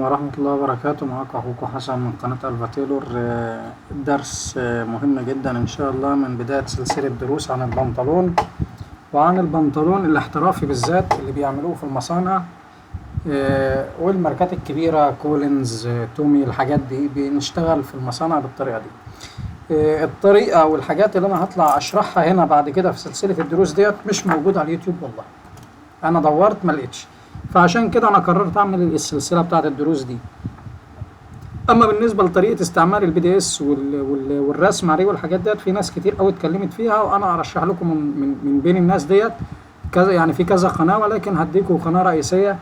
ورحمة الله وبركاته. معاك أخوكم حسن من قناة ألفا تايلور. درس مهم جدا إن شاء الله من بداية سلسلة دروس عن البنطلون، وعن البنطلون الاحترافي بالذات اللي بيعملوه في المصانع والماركات الكبيرة كولينز، تومي، الحاجات دي بنشتغل في المصانع بالطريقة دي. الطريقة والحاجات اللي أنا هطلع أشرحها هنا بعد كده في سلسلة الدروس ديت مش موجودة على اليوتيوب، والله أنا دورت ملقتش، فعشان كده انا قررت اعمل السلسله بتاعه الدروس دي. اما بالنسبه لطريقه استعمال البي دي اس والرسم عليه والحاجات ديت، في ناس كتير قوي اتكلمت فيها، وانا ارشح لكم من بين الناس ديت كذا، يعني في كذا قناه، ولكن هديكم قناه رئيسيه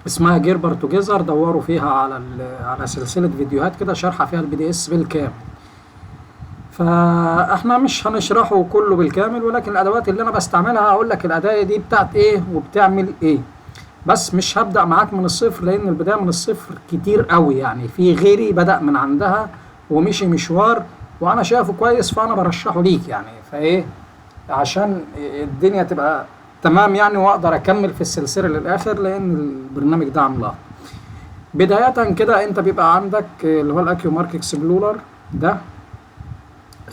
اسمها جيربر توجيزر، دوروا فيها على سلسله فيديوهات كده شارحه فيها البي دي اس بالكامل. فاحنا مش هنشرحه كله بالكامل، ولكن الادوات اللي انا بستعملها هقول لك الاداه دي بتاعت ايه وبتعمل ايه، بس مش هبدأ معاك من الصفر، لأن البداية من الصفر كتير قوي، يعني في غيري بدأ من عندها ومشي مشوار وأنا شايفه كويس، فأنا برشحه ليك يعني، فإيه عشان الدنيا تبقى تمام يعني، وأقدر أكمل في السلسلة للآخر، لأن البرنامج ده عملاق. بداية كده أنت بيبقى عندك اللي هو الأكيو مارك اكسبلورر ده،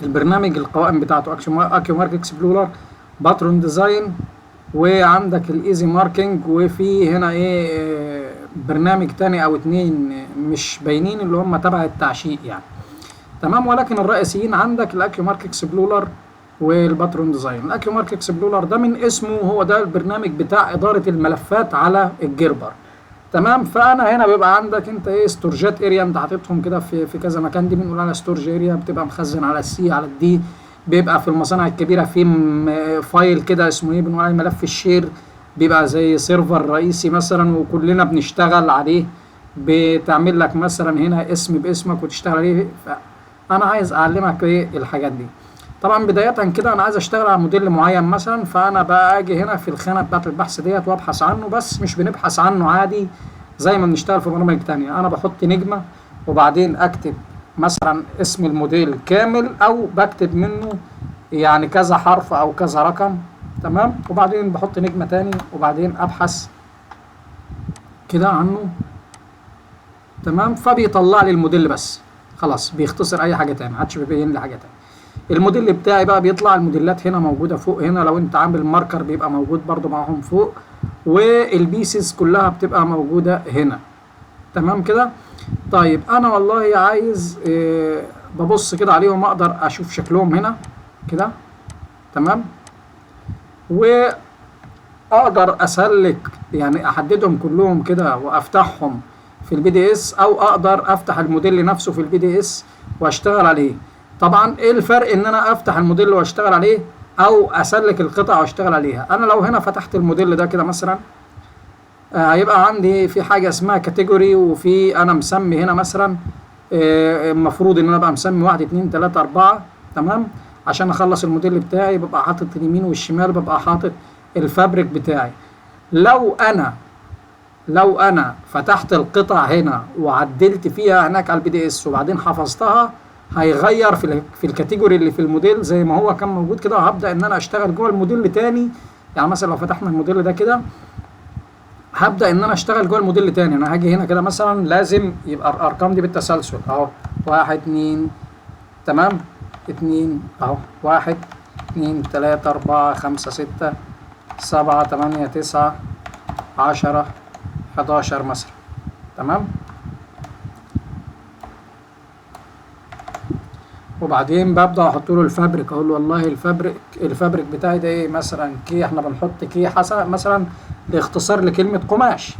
البرنامج القوائم بتاعته أكيو مارك اكسبلورر، باترون ديزاين، وعندك الايزي ماركينج، وفي هنا ايه برنامج تاني او اتنين مش باينين اللي هم تبع التعشيق يعني، تمام. ولكن الرئيسيين عندك الاكيو مارك اكسبلورر والباترون ديزاين. الاكيو مارك اكسبلورر ده من اسمه هو ده البرنامج بتاع اداره الملفات على الجيربر، تمام. فانا هنا بيبقى عندك انت ايه ستورجات اريا، انت حاططهم كده في كذا مكان، دي بنقول على ستورج اريا، بتبقى مخزن على السي على الدي. بيبقى في المصانع الكبيرة في فايل كده اسمه ايه، بنقول عليه ملف الشير، بيبقى زي سيرفر رئيسي مثلا وكلنا بنشتغل عليه، بتعمل لك مثلا هنا اسم باسمك وتشتغل عليه. فأنا عايز أعلمك ايه الحاجات دي. طبعا بداية كده أنا عايز أشتغل على موديل معين مثلا، فأنا بقى أجي هنا في الخانة بتاعت البحث ديت وأبحث عنه، بس مش بنبحث عنه عادي زي ما بنشتغل في برامج تانية. أنا بحط نجمة وبعدين أكتب مثلا اسم الموديل كامل، او بكتب منه يعني كذا حرف او كذا رقم، تمام. وبعدين بحط نجمة تاني وبعدين ابحث كده عنه، تمام. فبيطلع لي الموديل بس، خلاص بيختصر اي حاجة تاني، محدش بيبين لي حاجة تاني. الموديل بتاعي بقى بيطلع، الموديلات هنا موجودة فوق، هنا لو انت عامل ماركر بيبقى موجود برضو معاهم فوق، والبيسز كلها بتبقى موجودة هنا، تمام كده. طيب انا والله عايز ببص كده عليهم، اقدر اشوف شكلهم هنا كده، تمام. واقدر اسلك يعني احددهم كلهم كده وافتحهم في البي دي اس، او اقدر افتح الموديل نفسه في البي دي اس واشتغل عليه. طبعا ايه الفرق ان انا افتح الموديل واشتغل عليه او اسلك القطع واشتغل عليها؟ انا لو هنا فتحت الموديل ده كده مثلا، هيبقى عندي في حاجة اسمها كاتيجوري، وفي أنا مسمي هنا مثلا المفروض إن أنا أبقى مسمي 1 2 3 4، تمام. عشان أخلص الموديل بتاعي ببقى حاطط اليمين والشمال، ببقى حاطط الفابريك بتاعي. لو أنا فتحت القطع هنا وعدلت فيها هناك على البي دي اس وبعدين حفظتها، هيغير في الكاتيجوري اللي في الموديل زي ما هو كان موجود كده، وهبدأ إن أنا أشتغل جوه الموديل تاني. يعني مثلا لو فتحنا الموديل ده كده، هبدأ ان انا اشتغل جوه الموديل تاني. انا هاجي هنا كده مثلا، لازم يبقى الارقام دي بالتسلسل اهو، 1 2 تمام، 2 اهو، 1 2 3 4 5 6 7 8 9 10 11 مثلا، تمام. وبعدين ببدأ احط له الفابريك، اقول له والله الفابريك بتاعي ده ايه مثلا، كي، احنا بنحط كي حسب مثلا لاختصار لكلمة قماش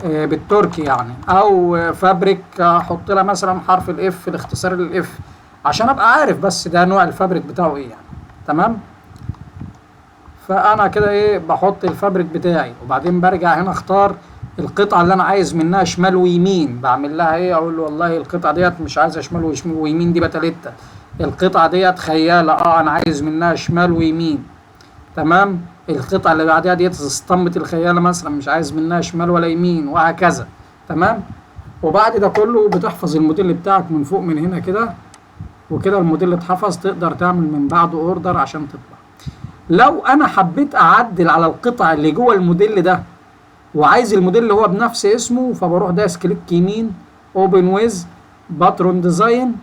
بالتركي يعني، او فابريك احط لها مثلا حرف الاف لاختصار الاف، عشان ابقى عارف بس ده نوع الفابريك بتاعه ايه يعني، تمام. فانا كده ايه بحط الفابريك بتاعي، وبعدين برجع هنا اختار القطعة اللي انا عايز منها شمال ويمين، بعمل لها ايه، اقول له والله القطعة ديت مش عايزها شمال ويمين، دي بتلاتة. القطعة ديت خيالة، انا عايز منها شمال ويمين، تمام. القطعة اللي بعدها ديت اسطمبة الخيالة مثلا، مش عايز منها شمال ولا يمين، وهكذا، تمام. وبعد ده كله بتحفظ الموديل بتاعك من فوق من هنا كده، وكده الموديل اتحفظ، تقدر تعمل من بعده اوردر عشان تطبع. لو انا حبيت اعدل على القطع اللي جوه الموديل ده وعايز الموديل اللي هو بنفس اسمه، فبروح دايس كليك يمين اوبن ويز باترون ديزاين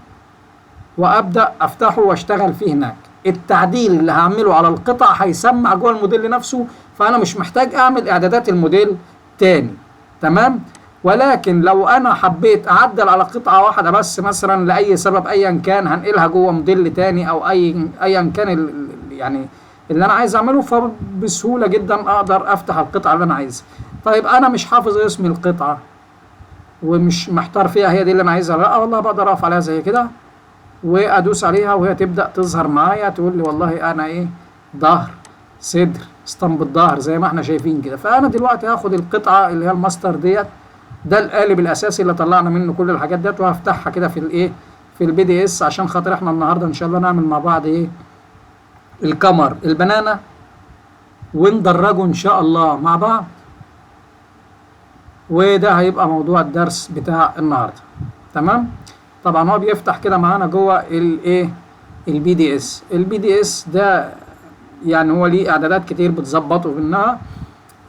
وابدا افتحه واشتغل فيه هناك. التعديل اللي هعمله على القطع هيسمع جوه الموديل نفسه، فانا مش محتاج اعمل اعدادات الموديل تاني. تمام. ولكن لو انا حبيت اعدل على قطعه واحده بس مثلا لاي سبب ايا كان، هنقلها جوه موديل تاني او ايا كان يعني اللي انا عايز اعمله، فبسهوله جدا اقدر افتح القطعه اللي انا عايزها. طيب انا مش حافظ اسم القطعه ومش محتار فيها هي دي اللي انا عايزها، لا والله بقدر اقف عليها زي كده وادوس عليها وهي تبدا تظهر معايا، تقول لي والله انا ايه، ظهر، صدر، اسطمبة ظهر زي ما احنا شايفين كده. فانا دلوقتي هاخد القطعه اللي هي الماستر ديت، ده القالب الاساسي اللي طلعنا منه كل الحاجات ديت، وهفتحها كده في الايه، في البي دي اس، عشان خاطر احنا النهارده ان شاء الله نعمل مع بعض ايه، الكمر البنانه، وندرجه ان شاء الله مع بعض. وده هيبقى موضوع الدرس بتاع النهارده. تمام. طبعا هو بيفتح كده معانا جوه الايه، البي دي اس. البي دي اس ده يعني هو ليه اعدادات كتير بتظبطه منها.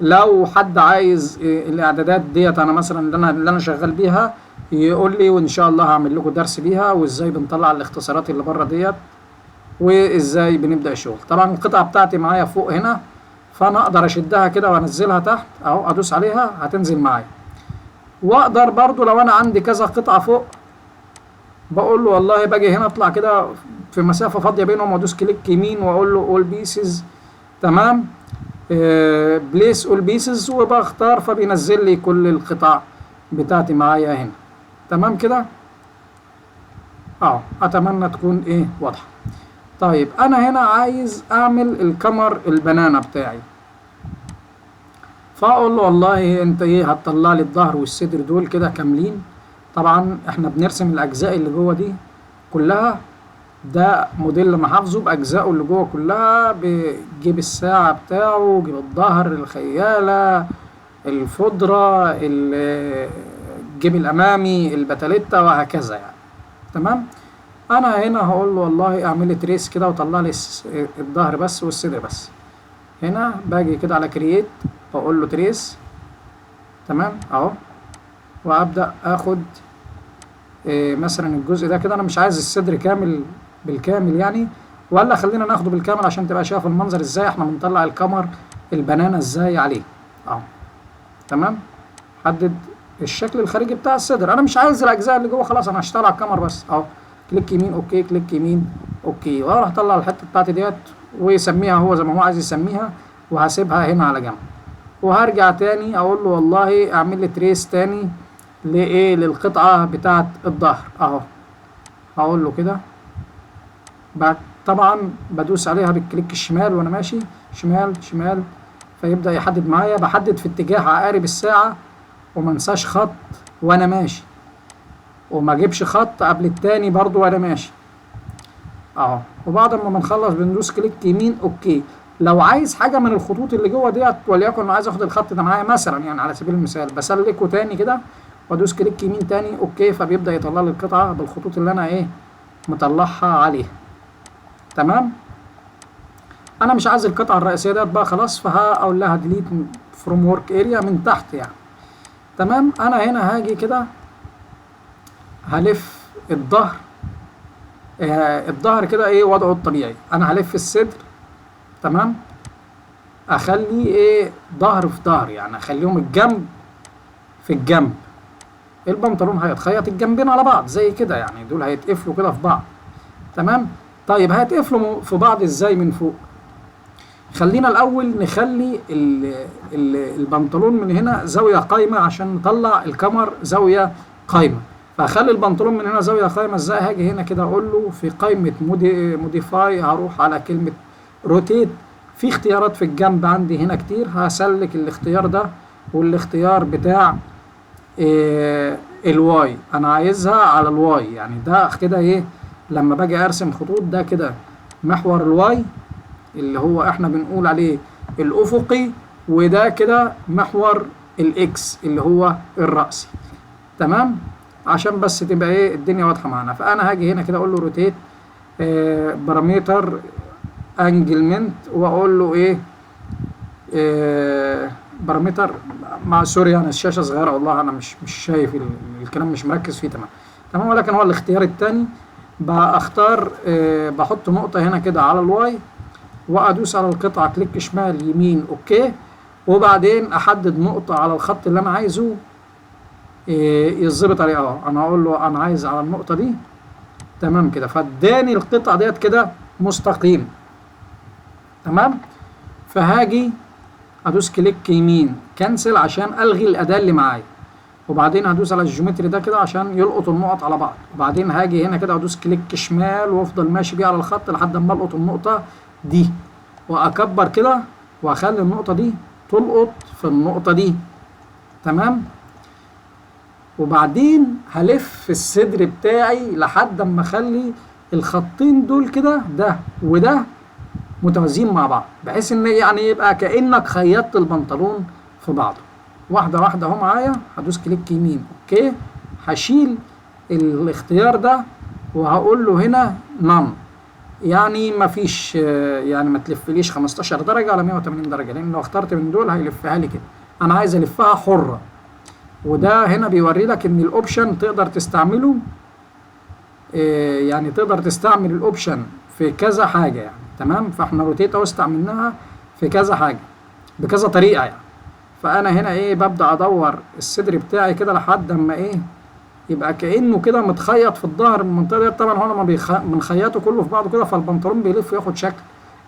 لو حد عايز الاعدادات ديت انا مثلا اللي انا شغال بيها يقول لي، وان شاء الله هعمل لكم درس بيها، وازاي بنطلع الاختصارات اللي بره ديت، وازاي بنبدا الشغل. طبعا القطعه بتاعتي معايا فوق هنا، فانا اقدر اشدها كده وانزلها تحت اهو، ادوس عليها هتنزل معايا. واقدر برضو لو انا عندي كذا قطعه فوق، بقول له والله باجي هنا اطلع كده في مسافه فاضيه بينهم وادوس كليك يمين واقول له اول بيسز. تمام. بليس اول بيسز وبختار، فبينزل لي كل القطع بتاعتي معايا هنا. تمام كده. اتمنى تكون ايه واضحه. طيب انا هنا عايز اعمل الكمر البنانه بتاعي، فاقول له والله انت ايه، هتطلع لي الظهر والصدر دول كده كاملين. طبعا احنا بنرسم الاجزاء اللي جوه دي كلها، ده موديل محافظه باجزائه اللي جوه كلها، بجيب الساعه بتاعه، جيب الظهر، الخياله، الفضره، الجيب الامامي، البتاليتا، وهكذا يعني. تمام. انا هنا هقول له والله اعمل لي تريس كده وطلع لي الظهر بس والصدر بس. هنا باجي كده على كرييت واقول له تريس. تمام اهو. وابدا اخد مثلا الجزء ده كده، انا مش عايز الصدر كامل بالكامل يعني، ولا خلينا ناخده بالكامل عشان تبقى شايف المنظر ازاي احنا بنطلع الكمر البنانه ازاي عليه اهو. تمام. حدد الشكل الخارجي بتاع الصدر، انا مش عايز الاجزاء اللي جوه، خلاص انا هشتغل على الكمر بس اهو. كليك يمين اوكي، كليك يمين اوكي، واروح اطلع الحته بتاعتي ديت ويسميها هو زي ما هو عايز يسميها، وهسيبها هنا على جنب. وهرجع تاني اقول له والله اعمل لي تريس تاني لايه، للقطعه بتاعه الظهر اهو. هقول له كده، طبعا بدوس عليها بالكليك الشمال وانا ماشي شمال شمال، فيبدا يحدد معايا. بحدد في اتجاه عقارب الساعه، وما انساش خط وانا ماشي، وما اجيبش خط قبل التاني برضو وانا ماشي اهو. وبعد ما بنخلص بندوس كليك يمين اوكي. لو عايز حاجه من الخطوط اللي جوه ديت، وليكن انا عايز اخد الخط ده معايا مثلا يعني على سبيل المثال، بسلكه تاني كده وادوس كليك يمين تاني اوكي، فبيبدا يطلع لي القطعه بالخطوط اللي انا ايه، مطلعها عليها. تمام. انا مش عايز القطعه الرئيسيه ديت بقى خلاص، فهقول لها ديليت فروم ورك اريا من تحت يعني. تمام. انا هنا هاجي كده هلف الظهر، الظهر كده ايه وضعه الطبيعي. انا هلف الصدر. تمام. اخلي ايه، ظهر في ظهر يعني، اخليهم الجنب في الجنب. البنطلون هيتخيط الجنبين على بعض زي كده يعني، دول هيتقفلوا كده في بعض. تمام. طيب هيتقفلوا في بعض ازاي من فوق؟ خلينا الاول نخلي البنطلون من هنا زاويه قايمه عشان نطلع الكمر زاويه قايمه. فهخلي البنطلون من هنا زاويه قايمه ازاي؟ هاجي هنا كده اقول له في قائمه موديفاي، هروح على كلمه روتيت. في اختيارات في الجنب عندي هنا كتير، هسلك الاختيار ده والاختيار بتاع الواي، انا عايزها على الواي يعني. ده كده ايه، لما باجي ارسم خطوط ده كده محور الواي اللي هو احنا بنقول عليه الافقي، وده كده محور الاكس اللي هو الرأسي. تمام. عشان بس تبقى ايه الدنيا واضحه معانا. فانا هاجي هنا كده اقول له روتيت بارامتر انجلمنت، واقول له ايه بارامتر مع سوري انا الشاشه صغيره والله انا مش شايف الكلام، مش مركز فيه تمام تمام. ولكن هو الاختيار الثاني بختار بحط نقطه هنا كده على الواي، وادوس على القطعه كليك شمال يمين اوكي، وبعدين احدد نقطه على الخط اللي انا عايزه يظبط عليه. انا هقول له انا عايز على النقطه دي تمام كده، فاداني القطعه ديت كده مستقيم تمام. فهاجي ادوس كليك يمين كنسل عشان الغي الاداه اللي معايا، وبعدين هدوس على الجيومتري ده كده عشان يلقط النقط على بعض، وبعدين هاجي هنا كده ادوس كليك شمال وافضل ماشي بيه على الخط لحد ما القط النقطه دي، واكبر كده واخلي النقطه دي تلقط في النقطه دي تمام. وبعدين هلف الصدر بتاعي لحد اما اخلي الخطين دول كده ده وده متوازيين مع بعض، بحيث ان يعني يبقى كانك خيطت البنطلون في بعضه. واحده واحده اهو معايا، هدوس كليك يمين اوكي، هشيل الاختيار ده وهقول له هنا نون، يعني مفيش يعني ما تلفليش 15 درجه على 180 درجه، لان لو اخترت من دول هيلفها لي كده، انا عايز الفها حره. وده هنا بيوري لك ان الاوبشن تقدر تستعمله يعني تقدر تستعمل الاوبشن في كذا حاجه يعني تمام. فاحنا روتيت اهو استعملناها في كذا حاجه بكذا طريقه يعني. فانا هنا ايه ببدا ادور الصدر بتاعي كده لحد اما ايه يبقى كانه كده متخيط في الظهر المنطقه دي. طبعا هو لما بنخيطه كله في بعضه كده فالبنطلون بيلف وياخد شكل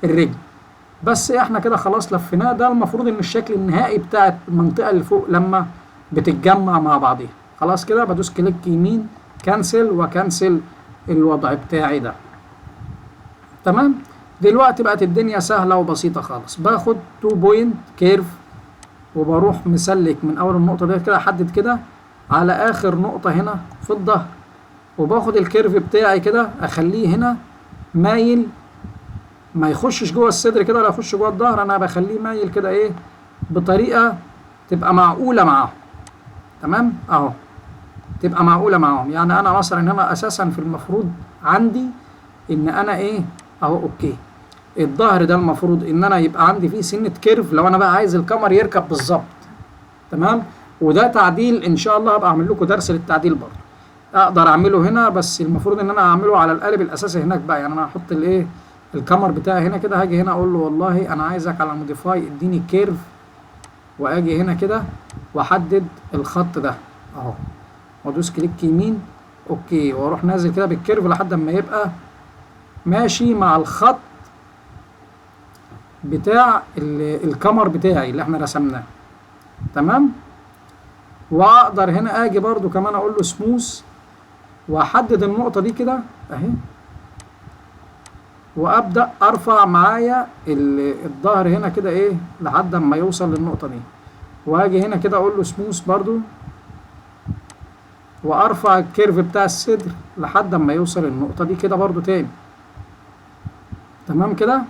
الرجل. بس احنا كده خلاص لفيناه، ده المفروض ان الشكل النهائي بتاع المنطقه اللي فوق لما بتتجمع مع بعضيها. خلاص كده بدوس كليك يمين كنسل وكنسل الوضع بتاعي ده تمام. دلوقتي بقت الدنيا سهله وبسيطه خالص. باخد 2 بوينت كيرف وبروح مسلك من اول النقطه ديت كده احدد كده على اخر نقطه هنا في الظهر، وباخد الكيرف بتاعي كده اخليه هنا مايل، ما يخشش جوه الصدر كده ولا يخش جوه الظهر، انا بخليه مايل كده ايه بطريقه تبقى معقوله معاهم تمام اهو، تبقى معقوله معاهم. يعني انا مثلا هنا اساسا في المفروض عندي ان انا ايه اهو اوكي، الظهر ده المفروض ان انا يبقى عندي فيه سنه كيرف لو انا بقى عايز الكاميرا يركب بالظبط تمام. وده تعديل ان شاء الله هبقى اعمل لكم درس للتعديل برضه، اقدر اعمله هنا، بس المفروض ان انا اعمله على القالب الاساسي هناك بقى. يعني انا هحط الايه الكاميرا بتاعي هنا كده، هاجي هنا اقول له والله انا عايزك على موديفاي اديني كيرف، واجي هنا كده واحدد الخط ده اهو، وادوس كليك يمين اوكي، واروح نازل كده بالكيرف لحد ما يبقى ماشي مع الخط بتاع الكاميرا بتاعي اللي احنا رسمناه تمام. واقدر هنا اجي برضو كمان اقول له سموث واحدد النقطه دي كده اهي، وابدا ارفع معايا الظهر هنا كده ايه لحد ما يوصل للنقطه دي، واجي هنا كده اقول له سموث برضو وارفع الكيرف بتاع الصدر لحد ما يوصل النقطه دي كده برضو تاني تمام كده.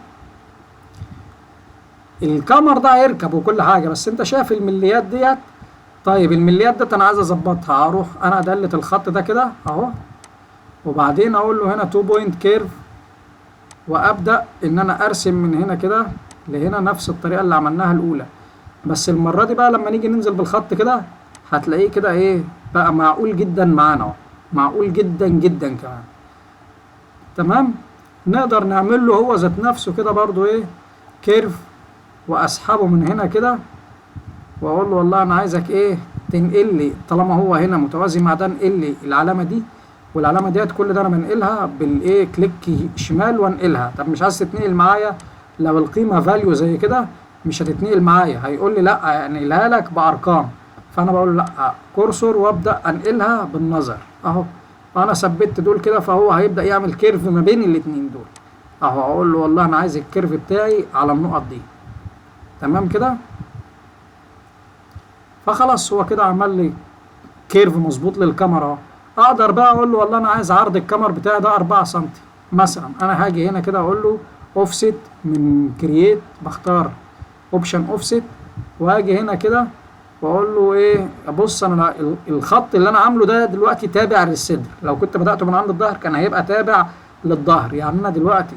الكاميرا ده هيركب وكل حاجه، بس انت شايف المليات ديت. طيب المليات ديت انا عايز اظبطها، هروح انا ادلت الخط ده كده اهو، وبعدين اقول له هنا 2 بوينت كيرف، وابدا ان انا ارسم من هنا كده لهنا نفس الطريقه اللي عملناها الاولى. بس المره دي بقى لما نيجي ننزل بالخط كده هتلاقيه كده ايه بقى معقول جدا معانا اهو، معقول جدا جدا كمان تمام. نقدر نعمل له هو ذات نفسه كده برضو ايه كيرف، واسحبه من هنا كده واقول له والله انا عايزك ايه تنقل لي، طالما هو هنا متوازي مع ده انقل لي العلامه دي والعلامه ديت، كل ده انا بنقلها بالايه كليك شمال وانقلها. طب مش عايز تتنقل معايا لو القيمه فاليو زي كده مش هتتنقل معايا، هيقول لي لا انقلها لك بارقام، فانا بقول له لا كورسور وابدا انقلها بالنظر اهو. فانا ثبت دول كده فهو هيبدا يعمل كيرف ما بين الاثنين دول اهو، اقول له والله انا عايز الكيرف بتاعي على النقط دي تمام كده. فخلاص هو كده عمل لي كيرف مظبوط للكاميرا. اقدر بقى اقول له والله انا عايز عرض الكاميرا بتاعي ده 4 سم مثلا، انا هاجي هنا كده اقول له اوفست من كرييت، بختار اوبشن اوفست، وهاجي هنا كده واقول له ايه بص انا الخط اللي انا عامله ده دلوقتي تابع للصدر، لو كنت بدأته من عند الظهر كان هيبقى تابع للظهر. يعني انا دلوقتي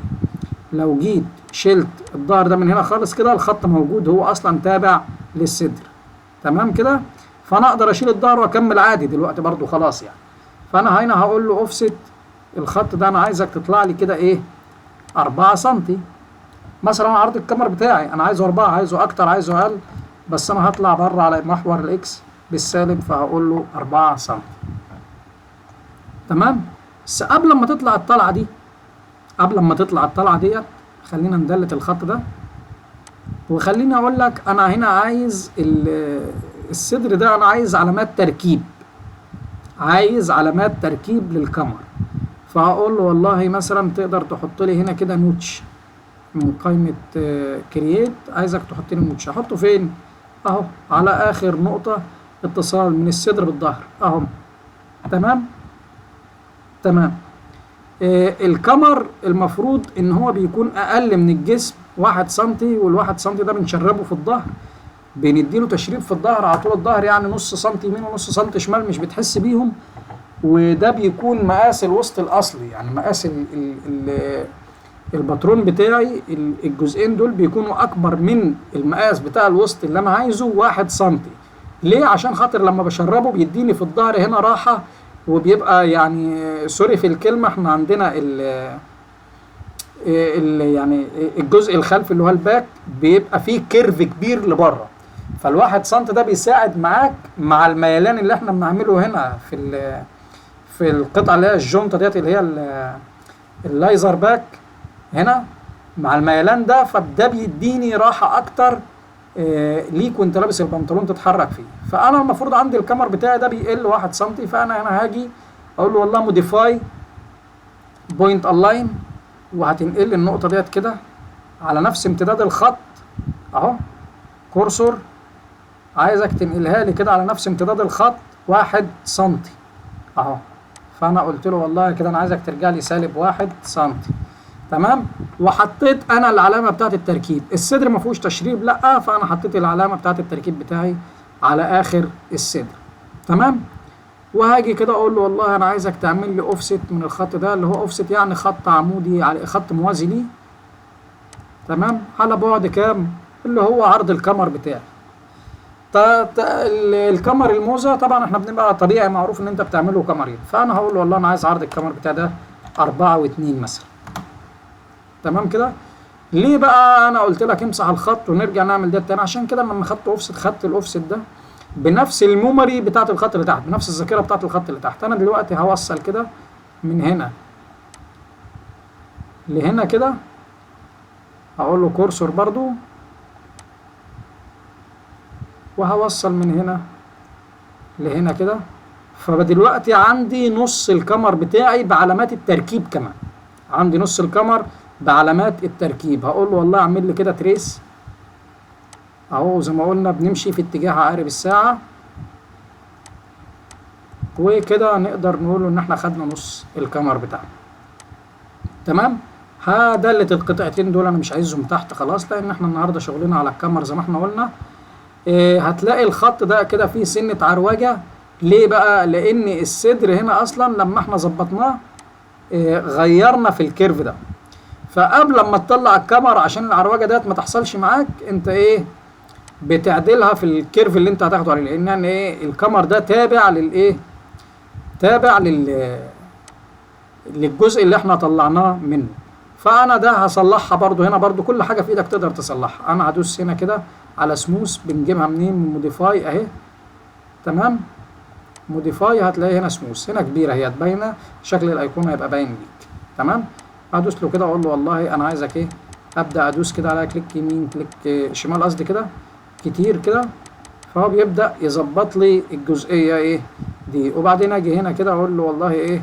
لو جيت شلت الظهر ده من هنا خالص كده الخط موجود، هو اصلا تابع للصدر. تمام كده. فانا اقدر اشيل الظهر واكمل عادي دلوقتي برضو خلاص يعني. فانا هنا هقول له اوفست الخط ده انا عايزك تطلع لي كده ايه 4 سنتي مثلا. عرض الكاميرا بتاعي انا عايزه 4، عايزه اكتر، عايزه اقل، بس انا هطلع بره على محور الاكس بالسالب، فهقول له 4 سم. تمام. بس قبل ما تطلع الطلعه دي، ديت خلينا ندلت الخط ده، وخليني اقول لك انا هنا عايز الصدر ده انا عايز علامات تركيب، للكاميرا. فهقول له والله مثلا تقدر تحط لي هنا كده نوتش من قائمة كرييت، عايزك تحط لي نوتش. احطه فين؟ اهو على اخر نقطة اتصال من الصدر بالظهر اهو. تمام. الكمر المفروض ان هو بيكون اقل من الجسم 1 سنتي، والواحد سنتي ده بنشربه في الظهر، بنديله تشريب في الظهر على طول الظهر، يعني نص سنتي يمين ونص سنتي شمال مش بتحس بيهم. وده بيكون مقاس الوسط الاصلي، يعني مقاس الباترون بتاعي، الجزئين دول بيكونوا اكبر من المقاس بتاع الوسط اللي انا عايزه 1 سنتي. ليه؟ عشان خاطر لما بشربه بيديني في الظهر هنا راحة، وبيبقى يعني سوري في الكلمة، احنا عندنا يعني الجزء الخلفي اللي هو الباك بيبقى فيه كيرف كبير لبره، فالواحد سنتي ده بيساعد معاك مع الميلان اللي احنا بنعمله هنا في القطعة اللي هي الجونطة ديت اللي هي اللايزر باك هنا مع الميلان ده، فده بيديني راحة اكتر ليك وانت لابس البنطلون تتحرك فيه. فانا المفروض عندي الكمر بتاعي ده بيقل 1 سنتي، فانا هنا هاجي اقول له والله موديفاي بوينت الاين، وهتنقل لي النقطة ديت كده على نفس امتداد الخط اهو. كورسور عايزك تنقلها لي كده على نفس امتداد الخط 1 سنتي اهو. فانا قلت له والله كده انا عايزك ترجع لي سالب 1 سنتي. تمام. وحطيت انا العلامه بتاعت التركيب. الصدر ما فيهوش تشريب، لا، فانا حطيت العلامه بتاعت التركيب بتاعي على اخر الصدر. تمام. وهاجي كده اقول له والله انا عايزك تعمل لي اوفست من الخط ده، اللي هو اوفست يعني خط عمودي على خط موازي ليه. تمام. على بعد كام؟ اللي هو عرض الكمر بتاعي. الكمر الموزة طبعا احنا بنبقى طبيعي معروف ان انت بتعمله كمرين، فانا هقول له والله انا عايز عرض الكمر بتاعي ده 4 و2 مثلا. تمام كده. ليه بقى انا قلت لك امسح الخط ونرجع نعمل ده تاني؟ عشان كده لما خدت اوفست، خدت الاوفست ده بنفس الميموري بتاعت الخط اللي تحت، بنفس الذاكره بتاعت الخط اللي تحت. انا دلوقتي هوصل كده من هنا لهنا كده، هقول له كورسور برضو، وهوصل من هنا لهنا كده. فدلوقتي عندي نص الكمر بتاعي بعلامات التركيب كمان، عندي نص الكمر بعلامات التركيب. هقول له والله اعمل لي كده تريس اهو، زي ما قلنا بنمشي في اتجاه عقارب الساعة، وكده نقدر نقول ان احنا خدنا نص الكمر بتاعنا. تمام. هدلت القطعتين دول انا مش عايزهم تحت خلاص، لان احنا النهارده شغلنا على الكمر زي ما احنا قلنا. هتلاقي الخط ده كده فيه سنة عروجة. ليه بقى؟ لان الصدر هنا اصلا لما احنا ظبطناه غيرنا في الكيرف ده، فقبل ما تطلع الكاميرا عشان العروجه ديت ما تحصلش معاك، انت ايه بتعدلها في الكيرف اللي انت هتاخده عليه، لان يعني ايه الكاميرا ده تابع للايه، تابع للجزء اللي احنا طلعناه منه. فانا ده هصلحها برضو هنا، برضو كل حاجه في ايدك تقدر تصلحها. انا هدوس هنا كده على سموث، بنجيبها منين؟ من موديفاي اهي. تمام. موديفاي هتلاقي هنا سموث، هنا كبيره هي باينه، شكل الايقونه هيبقى باين ليك. تمام. هدوس له كده اقول له والله انا عايزك ايه، ابدا ادوس كده على كليك يمين كليك شمال قصدي كده كتير كده، فهو بيبدا يظبط لي الجزئيه ايه دي. وبعدين اجي هنا كده اقول له والله ايه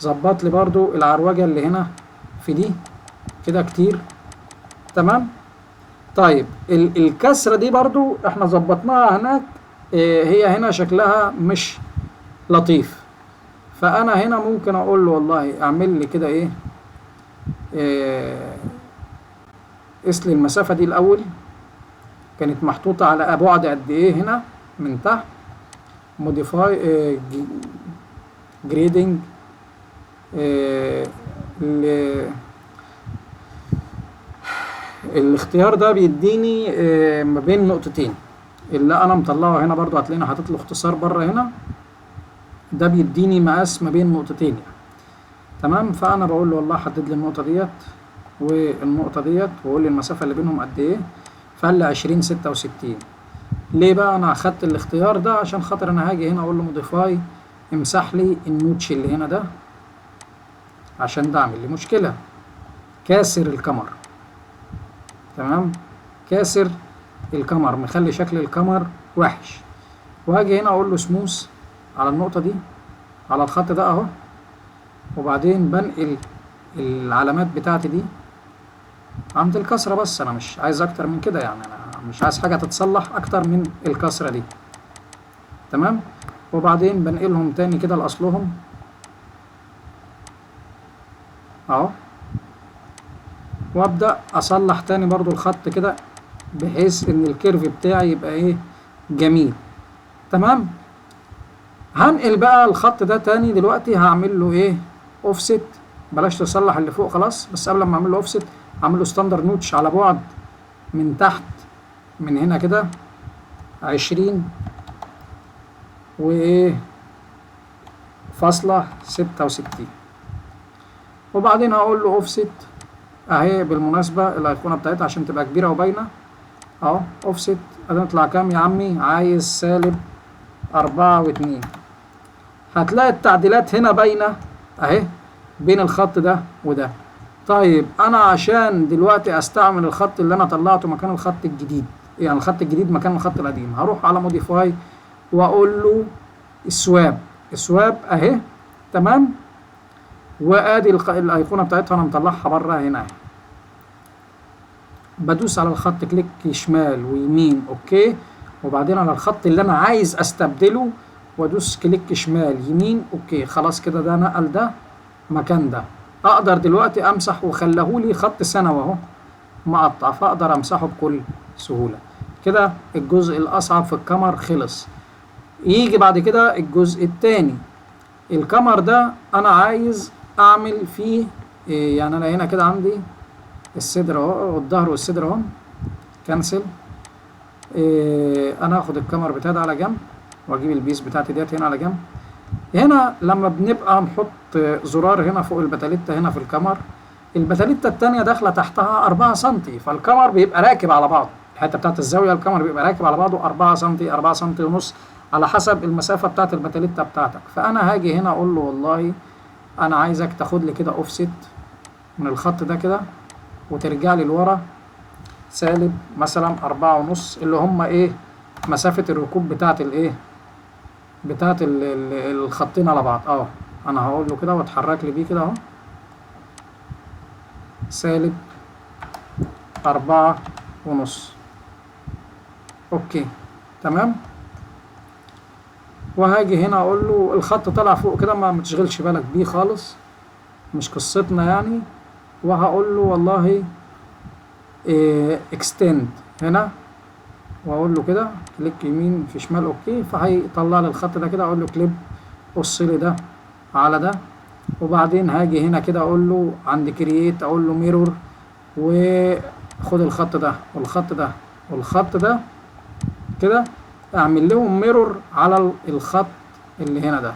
ظبط لي برضو العروجه اللي هنا في دي كده كتير. تمام. طيب الكسره دي برضو احنا ظبطناها هناك، هي هنا شكلها مش لطيف، فانا هنا ممكن اقول له والله اعمل لي كده ايه، قيس لي المسافه دي الاول كانت محطوطه على بعد قد ايه هنا من تحت. موديفاي جريدنج الاختيار ده بيديني ما بين نقطتين، اللي انا مطلعه هنا برضو هتلاقيني حاطط له اختصار بره هنا، ده بيديني مقاس ما بين نقطتين يعني. تمام. فانا بقول له والله حدد لي النقطه ديت والنقطه ديت، واقول لي المسافه اللي بينهم قد ايه. فقال لي 2066. ليه بقى انا اخدت الاختيار ده؟ عشان خاطر انا هاجي هنا اقول له موديفاي، امسح لي النوتش اللي هنا ده، عشان ده عامل لي مشكله، كاسر الكمر. تمام، كاسر الكمر، مخلي شكل الكمر وحش. وهاجي هنا اقول له سموث على النقطه دي، على الخط ده اهو، وبعدين بنقل العلامات بتاعتي دي عند الكسرة بس. انا مش عايز اكتر من كده يعني، انا مش عايز حاجة تتصلح اكتر من الكسرة دي. تمام. وبعدين بنقلهم تاني كده لاصلهم اهو، وابدأ اصلح تاني برضو الخط كده، بحيث ان الكيرف بتاعي يبقى ايه، جميل. تمام. هنقل بقى الخط ده تاني دلوقتي، هعمل له ايه، اوفست. بلاش تصلح اللي فوق خلاص، بس قبل ما اعمل له اوفست اعمل له ستاندر نوتش على بعد من تحت، من هنا كده 20 وايه فاصلة 66. وبعدين هقول له اوفست اهي، بالمناسبة الايقونة بتاعتها عشان تبقى كبيرة وباينة اهو. اوفست هتطلع كام يا عمي؟ عايز سالب 4.2. هتلاقي التعديلات هنا باينة اهي بين الخط ده وده. طيب انا عشان دلوقتي استعمل الخط اللي انا طلعته مكان الخط الجديد، يعني الخط الجديد مكان الخط القديم، هروح على موديفاي واقول له سواب. سواب اهي. تمام. وادي الايقونه بتاعتها انا مطلعها بره هنا اهي. بدوس على الخط كليك شمال ويمين اوكي، وبعدين على الخط اللي انا عايز استبدله وادوس كليك شمال يمين اوكي. خلاص كده ده نقل ده مكان ده. اقدر دلوقتي امسح، وخلهولي خط ثانوي اهو مقطع، فاقدر امسحه بكل سهوله. كده الجزء الاصعب في الكمر خلص. يجي بعد كده الجزء التاني. الكمر ده انا عايز اعمل فيه إيه، يعني انا هنا كده عندي الصدر اهو والظهر والصدر اهو، كنسل. انا هاخد الكمر بتاعي ده على جنب، واجيب البيس بتاعتي ديت هنا على جنب. هنا لما بنبقى نحط زرار هنا فوق البتاليتا هنا في الكمر، البتاليتا التانية داخلة تحتها 4 سنتي، فالكمر بيبقى راكب على بعض، الحتة بتاعت الزاوية الكمر بيبقى راكب على بعضه 4 سنتي 4 سنتي ونص، على حسب المسافة بتاعت البتاليتا بتاعتك. فأنا هاجي هنا أقول له والله أنا عايزك تاخد لي كده أوفست من الخط ده كده، وترجع لي لورا سالب مثلا 4.5، اللي هم إيه، مسافة الركوب بتاعت الإيه، بتاعت الخطين على بعض. انا هقول له كده واتحرك لي بيه كده اهو، سالب 4.5 اوكي. تمام. وهاجي هنا اقول له الخط طلع فوق كده، ما تشغلش بالك بيه خالص، مش قصتنا يعني. وهقول له والله اكستند هنا، واقول له كده كليك يمين في شمال اوكي، فهيطلع لي الخط ده كده. اقول له كليب، قص لي ده على ده. وبعدين هاجي هنا كده اقول له عند كرييت، اقول له ميرور، وخد الخط ده والخط ده والخط ده كده، اعمل لهم ميرور على الخط اللي هنا ده.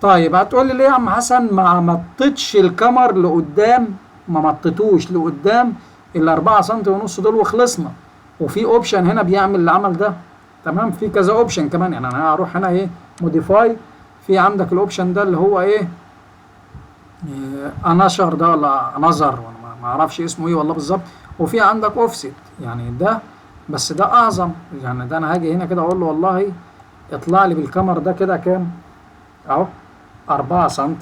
طيب هتقول لي ليه يا عم حسن ما مطتش الكمر لقدام، ما مطتوش لقدام ال4 سم ونص دول وخلصنا؟ وفي اوبشن هنا بيعمل العمل ده. تمام. في كذا اوبشن كمان، يعني انا هروح هنا ايه موديفاي، في عندك الاوبشن ده اللي هو ايه انشر ده ولا انظر، وانا ما اعرفش اسمه ايه والله بالظبط. وفي عندك اوفست يعني ده، بس ده اعظم. يعني ده انا هاجي هنا كده اقول له والله اطلع لي بالكمر ده كده كام اهو، 4 سم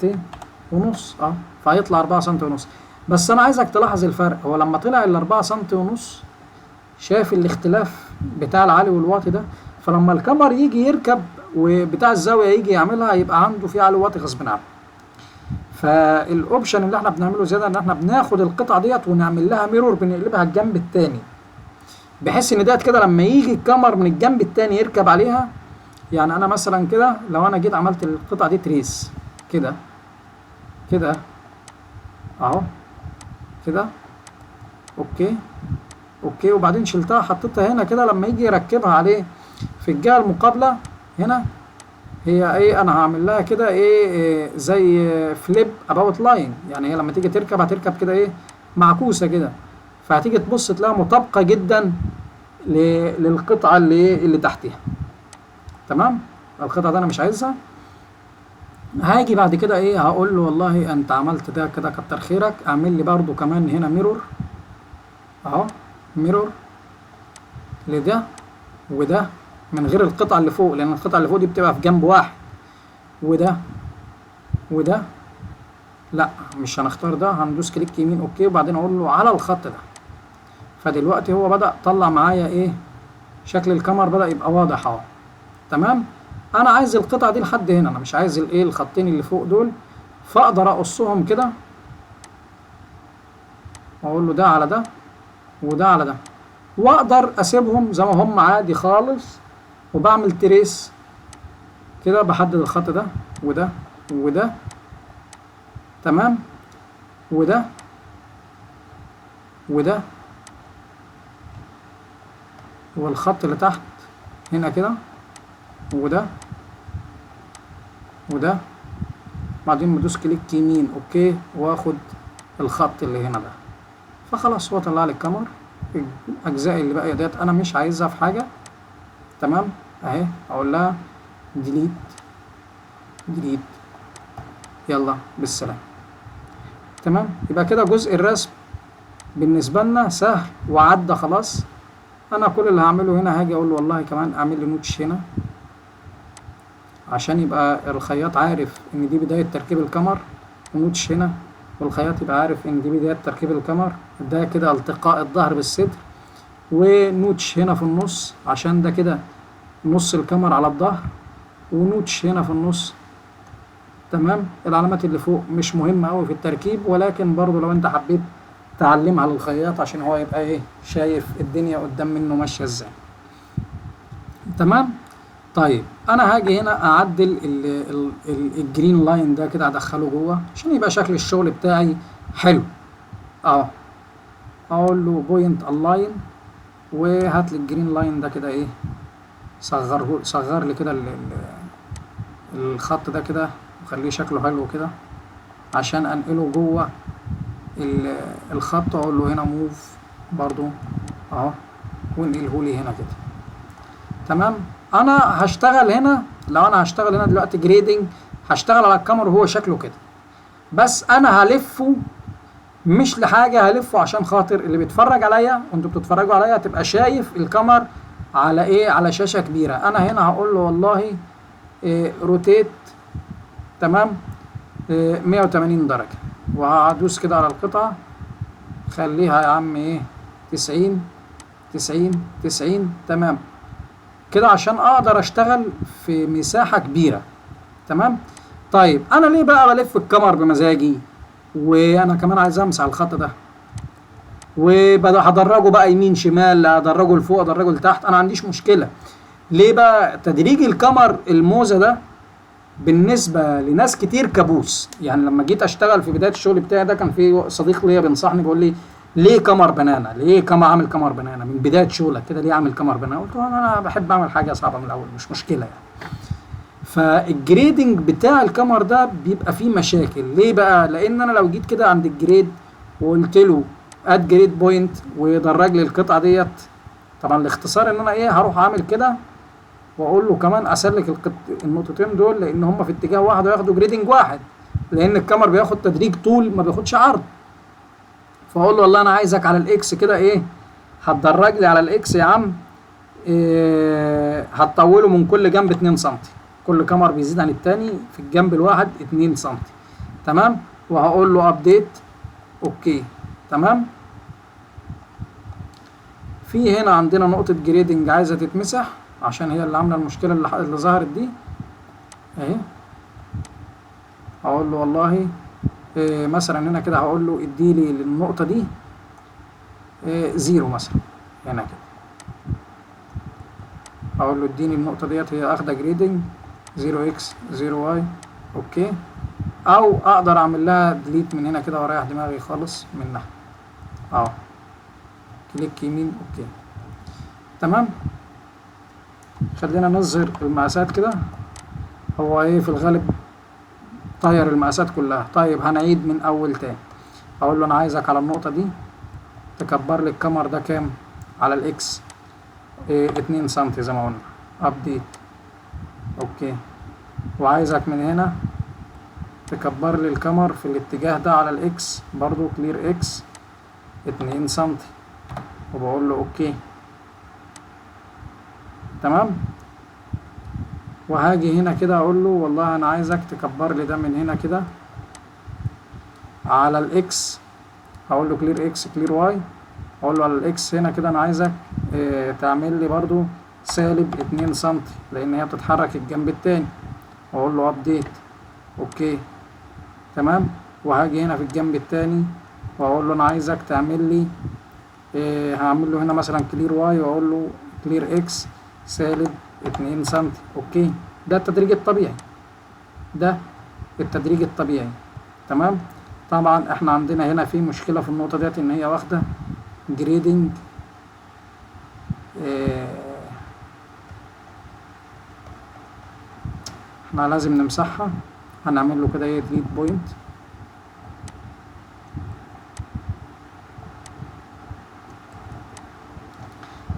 ونص اهو، فهيطلع 4 سم ونص. بس انا عايزك تلاحظ الفرق، هو لما طلع ال4 سم ونص شايف الاختلاف بتاع العالي والواطي ده، فلما الكمر يجي يركب وبتاع الزاويه يجي يعملها يبقى عنده في عالي وواطي غصب عنه. فالاوبشن اللي احنا بنعمله زياده ان احنا بناخد القطعه ديت ونعمل لها ميرور، بنقلبها الجنب التاني، بحيث ان ديت كده لما يجي الكمر من الجنب التاني يركب عليها. يعني انا مثلا كده لو انا جيت عملت القطعه دي تريس كده كده اهو كده اوكي، وبعدين شلتها حطيتها هنا كده، لما يجي يركبها عليه في الجهة المقابلة هنا هي ايه، انا هعمل لها كده ايه زي فليب اباوت لاين، يعني هي لما تيجي تركب هتركب كده ايه معكوسة كده، فهتيجي تبص تلاقيها مطابقة جدا للقطعة اللي تحتها. تمام، القطعة دي انا مش عايزها. هاجي بعد كده ايه هقول له والله انت عملت ده كده كتر خيرك، اعمل لي برضو كمان هنا ميرور اهو، ميرور لده وده من غير القطعة اللي فوق، لان القطعة اللي فوق دي بتبقى في جنب واحد، وده وده لا مش هنختار ده، هندوس كليك يمين اوكي وبعدين اقول له على الخط ده. فدلوقتي هو بدأ طلع معايا ايه، شكل الكاميرا بدأ يبقى واضح اهو. تمام، انا عايز القطعة دي لحد هنا، انا مش عايز الايه الخطين اللي فوق دول، فاقدر اقصهم كده واقول له ده على ده وده على ده، واقدر اسيبهم زي ما هم عادي خالص، وبعمل تريس كده بحدد الخط ده وده وده. تمام، وده وده والخط اللي تحت هنا كده وده وده، بعدين بدوس كليك يمين اوكي واخد الخط اللي هنا ده. فخلاص هو طلع لي الكاميرا، الاجزاء اللي باقيه ديت انا مش عايزها في حاجه. تمام اهي، اقول لها ديليت ديليت، يلا بالسلام. تمام، يبقى كده جزء الرسم بالنسبه لنا سهل وعدى خلاص. انا كل اللي هعمله هنا هاجي اقول له والله كمان اعمل لي نوتش هنا عشان يبقى الخياط عارف ان دي بدايه تركيب الكاميرا، ونوتش هنا والخياط يبقى عارف ان دي بدايه تركيب الكاميرا، ده كده التقاء الظهر بالصدر، ونوتش هنا في النص عشان ده كده نص الكاميرا على الظهر، ونوتش هنا في النص. تمام، العلامات اللي فوق مش مهمة أوي في التركيب، ولكن برضو لو انت حبيت تعلمها للخياط عشان هو يبقى ايه شايف الدنيا قدام منه ماشية ازاي. تمام، طيب انا هاجي هنا اعدل الجرين لاين ده كده، ادخله جوه عشان يبقى شكل الشغل بتاعي حلو اهو. اقول له بوينت الاين وهات لي الجرين لاين ده كده ايه، صغر لي كده الخط ده كده وخليه شكله حلو كده عشان انقله جوه الخط. اقول له هنا موف برضو اهو وانقله لي هنا كده. تمام، انا هشتغل هنا، لو انا هشتغل هنا دلوقتي جريدنج هشتغل على الكاميرا وهو شكله كده، بس انا هلفه مش لحاجه، هلفه عشان خاطر اللي بيتفرج عليا وانتوا بتتفرجوا عليا تبقى شايف الكاميرا على ايه، على شاشه كبيره. انا هنا هقول له والله روتيت تمام 180 درجه، وهدوس كده على القطعه خليها يا عم ايه 90 90 90. تمام كده عشان اقدر اشتغل في مساحه كبيره. تمام، طيب انا ليه بقى بلف الكاميرا بمزاجي وانا كمان عايز امسح الخط ده وهدرجه بقى يمين شمال، ادرجه لفوق ادرجه لتحت، انا ما عنديش مشكله. ليه بقى تدريج الكاميرا الموزه ده بالنسبه لناس كتير كابوس؟ يعني لما جيت اشتغل في بدايه الشغل بتاعي ده كان في صديق ليا بينصحني بيقول لي ليه كاميرا بنانا، ليه عامل كاميرا بنانا من بدايه شغلك كده، ليه عامل كاميرا بنانا؟ قلت له انا بحب اعمل حاجه صعبه من الاول مش مشكله يعني. فالجريدنج بتاع الكاميرا ده بيبقى فيه مشاكل. ليه بقى؟ لان انا لو جيت كده عند الجريد وقلت له اد جريد بوينت ويدرج لي القطعه ديت، طبعا الاختصار ان انا ايه هروح اعمل كده واقول له كمان اسلك النقطتين دول لان هم في اتجاه واحد وياخدوا جريدنج واحد، لان الكاميرا بياخد تدريج طول ما بياخدش عرض. فاقول له والله انا عايزك على الاكس كده ايه، هتدرج لي على الاكس يا عم إيه، هتطوله من كل جنب 2 سم، كل كاميرا بيزيد عن التاني في الجنب الواحد 2 سم. تمام، وهقول له ابديت اوكي. تمام، في هنا عندنا نقطة جريدنج عايزة تتمسح عشان هي اللي عاملة المشكلة اللي ظهرت دي اهي. هقول له والله إيه مثلا هنا كده، هقول له اديلي للنقطة دي إيه 0 مثلا هنا كده، هقول له اديني النقطة ديت هي اخدة جريدنج 0x 0y اوكي، او اقدر اعمل لها ديليت من هنا كده واريح دماغي خالص منها اهو، كليك يمين اوكي. تمام، خلينا نظهر المقاسات كده. هو ايه في الغالب طير المقاسات كلها. طيب هنعيد من اول تاني. اقول له انا عايزك على النقطة دي تكبر لي الكمر ده كام على الاكس؟ 2 سنتي زي ما قلنا. ابديت اوكي. وعايزك من هنا تكبر لي الكمر في الاتجاه ده على الاكس برضو كلير اكس 2 سنتي، وبقول له اوكي تمام. وهاجي هنا كده اقول له والله انا عايزك تكبر لي ده من هنا كده على الاكس. هقول له كلير اكس كلير واي، اقول له على الاكس هنا كده انا عايزك تعمل لي برضو سالب 2 سنتي لان هي بتتحرك الجنب التاني، واقول له ابديت اوكي تمام. وهاجي هنا في الجنب التاني واقول له انا عايزك تعمل لي هعمل له هنا مثلا كلير واي واقول له كلير اكس سالب 2 سنتي اوكي. ده التدريج الطبيعي، ده التدريج الطبيعي تمام. طبعا احنا عندنا هنا في مشكلة في النقطة ديت ان هي واخدة جريدنج احنا لازم نمسحها. هنعمل له كده ايه ديليت بوينت.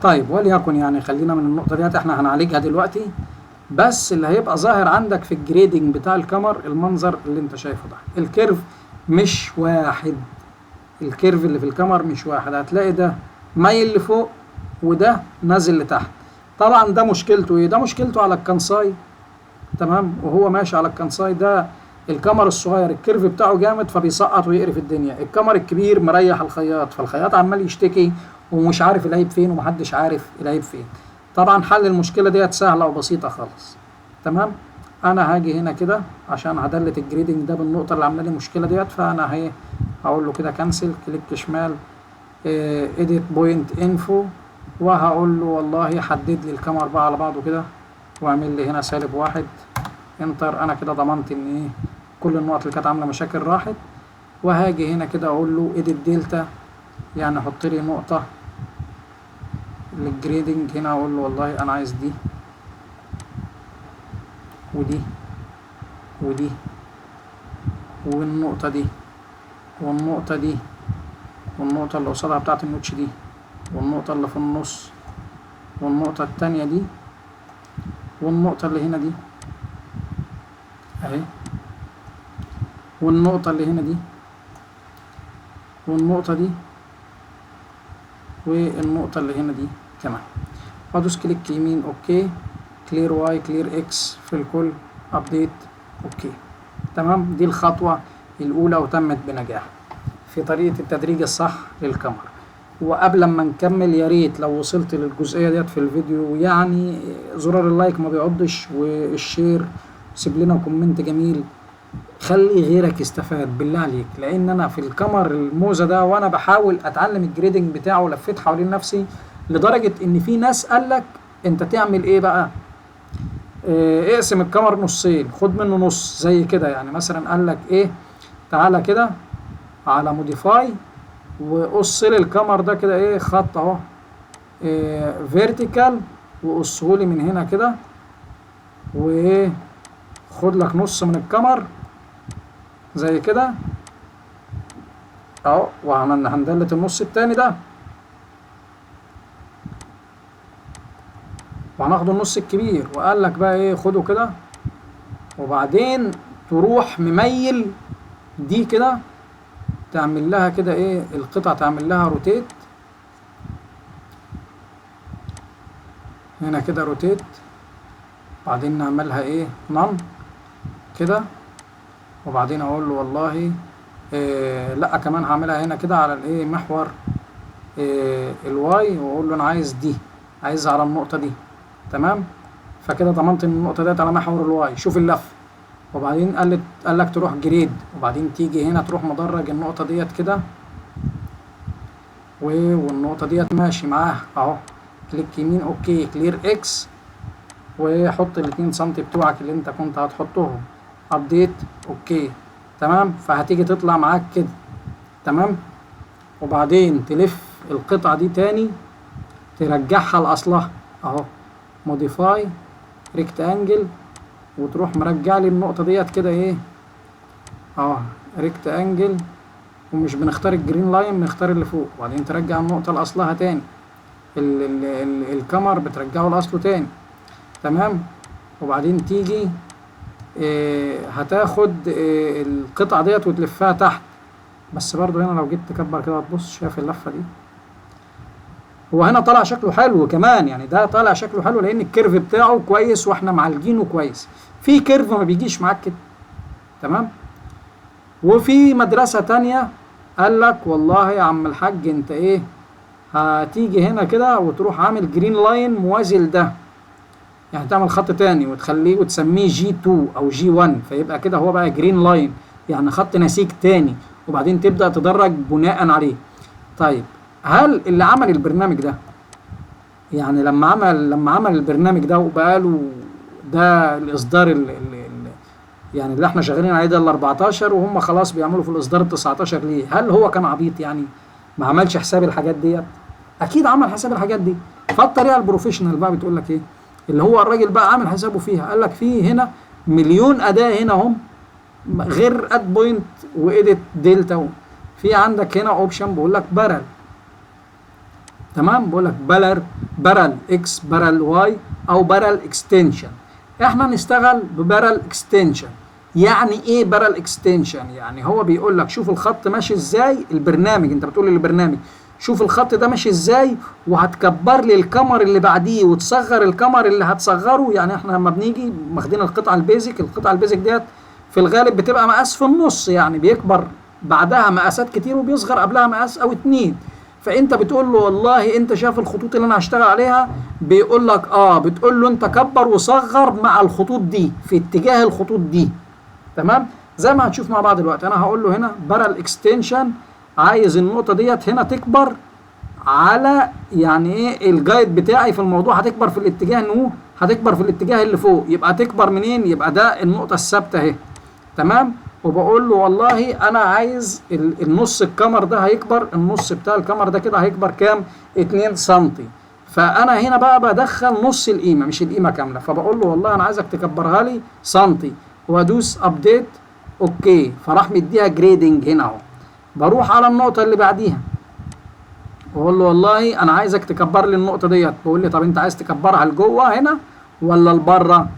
طيب وليكن يعني خلينا من النقطة ديت احنا هنعالجها دلوقتي، بس اللي هيبقى ظاهر عندك في الجريدنج بتاع الكمر المنظر اللي انت شايفه ده. الكيرف مش واحد، الكيرف اللي في الكمر مش واحد. هتلاقي ده مايل لفوق وده نازل لتحت. طبعا ده مشكلته ايه؟ ده مشكلته على الكنساي تمام. وهو ماشي على الكنساي ده الكمر الصغير الكيرف بتاعه جامد فبيسقط ويقرف الدنيا. الكمر الكبير مريح الخياط، فالخياط عمال يشتكي ومش عارف العيب فين ومحدش عارف العيب فين. طبعا حل المشكلة ديت سهلة وبسيطة خالص تمام. انا هاجي هنا كده عشان هدلت الجريدنج ده بالنقطة اللي عاملة لي المشكلة ديت، فانا هي هقول له كده كنسل كليك شمال edit point info، وهقول له والله حدد لي الكمر بقى على بعضه كده واعمل لي هنا -1 انتر. انا كده ضمنت ان ايه كل النقط اللي كانت عامله مشاكل راحت. وهاجي هنا كده اقول له edit دلتا، يعني احط لي نقطه للجريدنج هنا. اقول له والله انا عايز دي ودي ودي والنقطه دي والنقطه دي والنقطه اللي قصادها بتاعت النوتش دي والنقطه اللي في النص والنقطه التانيه دي والنقطه اللي هنا دي اهي والنقطه اللي هنا دي والنقطه دي والنقطه اللي هنا دي كمان. وادوس كليك يمين اوكي كلير واي كلير اكس في الكل ابديت اوكي تمام. دي الخطوه الاولى وتمت بنجاح في طريقه التدريج الصح للكاميرا. وقبل ما نكمل يا ريت لو وصلت للجزئيه ديت في الفيديو يعني زرار اللايك ما بيعضش، والشير، سيب لنا كومنت جميل، خلي غيرك يستفاد بالله عليك. لان انا في الكمر الموزه ده وانا بحاول اتعلم الجريدنج بتاعه لفيت حوالين نفسي لدرجه ان في ناس قالك انت تعمل ايه بقى، اقسم الكمر نصين خد منه نص زي كده. يعني مثلا قالك ايه تعالى كده على موديفاي وقص لي الكمر ده كده ايه خط اهو فيرتيكال وقصه لي من هنا كده، وايه خد لك نص من الكمر زي كده اهو، وهندلت النص التاني ده وهناخد النص الكبير. وقال لك بقى ايه خده كده وبعدين تروح مميل دي كده تعمل لها كده ايه القطعة تعمل لها روتيت هنا كده روتيت، بعدين نعملها ايه نون كده، وبعدين اقول له والله لا كمان هعملها هنا كده على الايه محور الواي، واقول له انا عايز دي عايزها على النقطة دي تمام. فكده ضمنت ان النقطة ديت على محور الواي. شوف اللف. وبعدين قال لك تروح جريد، وبعدين تيجي هنا تروح مدرج النقطة ديت كده والنقطة ديت ماشي معاها اهو. كليك يمين اوكي كلير اكس وحط ال2 سم بتوعك اللي انت كنت هتحطهم ابديت اوكي تمام. فهتيجي تطلع معاك كده تمام. وبعدين تلف القطعة دي تاني ترجعها لأصلها اهو موديفاي ريكتانجل، وتروح مرجع لي النقطة ديت كده ايه، ريكتانجل، ومش بنختار الجرين لاين، بنختار اللي فوق، وبعدين ترجع النقطة لأصلها تاني. الكمر بترجعه لأصله تاني، تمام. وبعدين تيجي هتاخد القطعة ديت وتلفها تحت. بس برضو هنا لو جيت تكبر كده هتبص، شايف اللفة دي؟ هو هنا طالع شكله حلو كمان، يعني ده طالع شكله حلو لأن الكيرف بتاعه كويس واحنا معالجينه كويس. في كيرف ما بيجيش معاك كده، تمام. وفي مدرسة تانية قال لك والله يا عم الحاج انت ايه، هتيجي هنا كده وتروح عامل جرين لاين موازي لده، يعني تعمل خط تاني وتخليه وتسميه G2 او G1، فيبقى كده هو بقى جرين لاين، يعني خط نسيج تاني، وبعدين تبدأ تدرج بناء عليه. طيب هل اللي عمل البرنامج ده، يعني لما عمل البرنامج ده وبقاله ده الاصدار يعني اللي احنا شغالين عليه ده ال 14، وهم خلاص بيعملوا في الاصدار ال 19 ليه؟ هل هو كان عبيط يعني ما عملش حساب الحاجات ديت؟ اكيد عمل حساب الحاجات دي. فالطريقه البروفيشنال بقى بتقول لك ايه، اللي هو الراجل بقى عامل حسابه فيها، قال لك في هنا مليون اداه هنا هم، غير اد بوينت واديت دلتا. في عندك هنا اوبشن بيقول لك بارل، تمام، بيقول لك بارل اكس، بارل واي، او بارل اكستنشن. احنا نشتغل ببارل اكستنشن. يعني ايه بارل اكستنشن؟ يعني هو بيقول لك شوف الخط ماشي ازاي، البرنامج انت بتقول للبرنامج شوف الخط ده ماشي ازاي، وهتكبر لي الكمر اللي بعديه وتصغر الكمر اللي هتصغره. يعني احنا لما بنيجي واخدين القطعه البيزك ديت في الغالب بتبقى مقاس في النص، يعني بيكبر بعدها مقاسات كتير وبيصغر قبلها مقاس او اتنين. فانت بتقول له والله انت شايف الخطوط اللي انا هشتغل عليها، بيقول لك بتقول له انت كبر وصغر مع الخطوط دي في اتجاه الخطوط دي، تمام. زي ما هنشوف مع بعض دلوقتي، انا هقول له هنا بارل اكستنشن، عايز النقطه ديت هنا تكبر على يعني ايه الجايد بتاعي في الموضوع، هتكبر في الاتجاه انه هتكبر في الاتجاه اللي فوق. يبقى تكبر منين؟ يبقى ده النقطه الثابته اهي، تمام. وبقول له والله انا عايز النص الكمر ده هيكبر، النص بتاع الكمر ده كده هيكبر كام؟ 2 سم. فانا هنا بقى بدخل نص القيمه مش القيمه كامله، فبقول له والله انا عايزك تكبرها لي سنتي، وادوس ابديت اوكي، فراح مديها جريدنج هنا اهو. بروح على النقطه اللي بعديها واقول له والله انا عايزك تكبر لي النقطه ديت. بقول لي طب انت عايز تكبرها لجوه هنا ولا لبره؟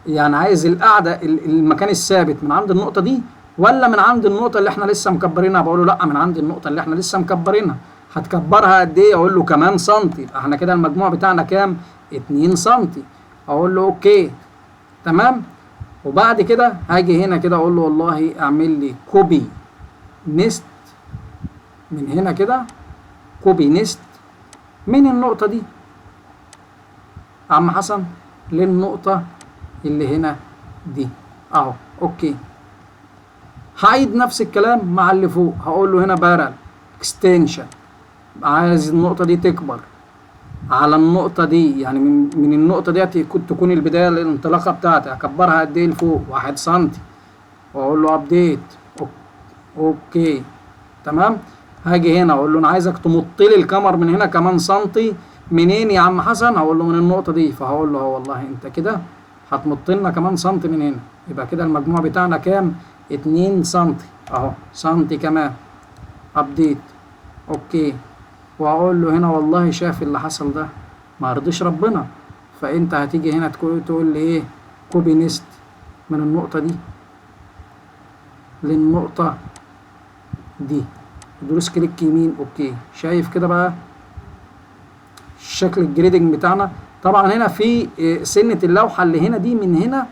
يعني عايز القاعده المكان الثابت من عند النقطه دي ولا من عند النقطه اللي احنا لسه مكبرينها؟ بقول له لا، من عند النقطه اللي احنا لسه مكبرينها. هتكبرها قد ايه؟ اقول له كمان سنتي. يبقى احنا كده المجموع بتاعنا كام؟ 2 سنتي. اقول له اوكي، تمام. وبعد كده هاجي هنا كده اقول له والله اعمل لي كوبي نيست من هنا كده، كوبي نيست من النقطة دي عم حسن للنقطة اللي هنا دي اهو، اوكي. هعيد نفس الكلام مع اللي فوق، هقول له هنا بارل اكستنشن، عايز النقطة دي تكبر على النقطة دي، يعني من النقطة دي تكون البداية الانطلاقة بتاعتي، هكبرها قد ايه لفوق؟ 1 سنتي، واقول له ابديت اوكي، تمام. هاجي هنا اقول له انا عايزك تمط لي الكمر من هنا كمان سنتي. منين يا عم حسن؟ هقول له من النقطة دي. فهقول له والله انت كده هتمط لنا كمان سنتي من هنا، يبقى كده المجموع بتاعنا كام؟ 2 سنتي اهو، سنتي كمان، ابديت اوكي. واقول له هنا والله شايف اللي حصل ده ما رضيش ربنا، فانت هتيجي هنا تقول لي ايه؟ كوبي نيست من النقطة دي للنقطة دي، دوس كليك يمين اوكي. شايف كده بقى شكل الجريدنج بتاعنا؟ طبعا هنا في سنة اللوحة اللي هنا دي، من هنا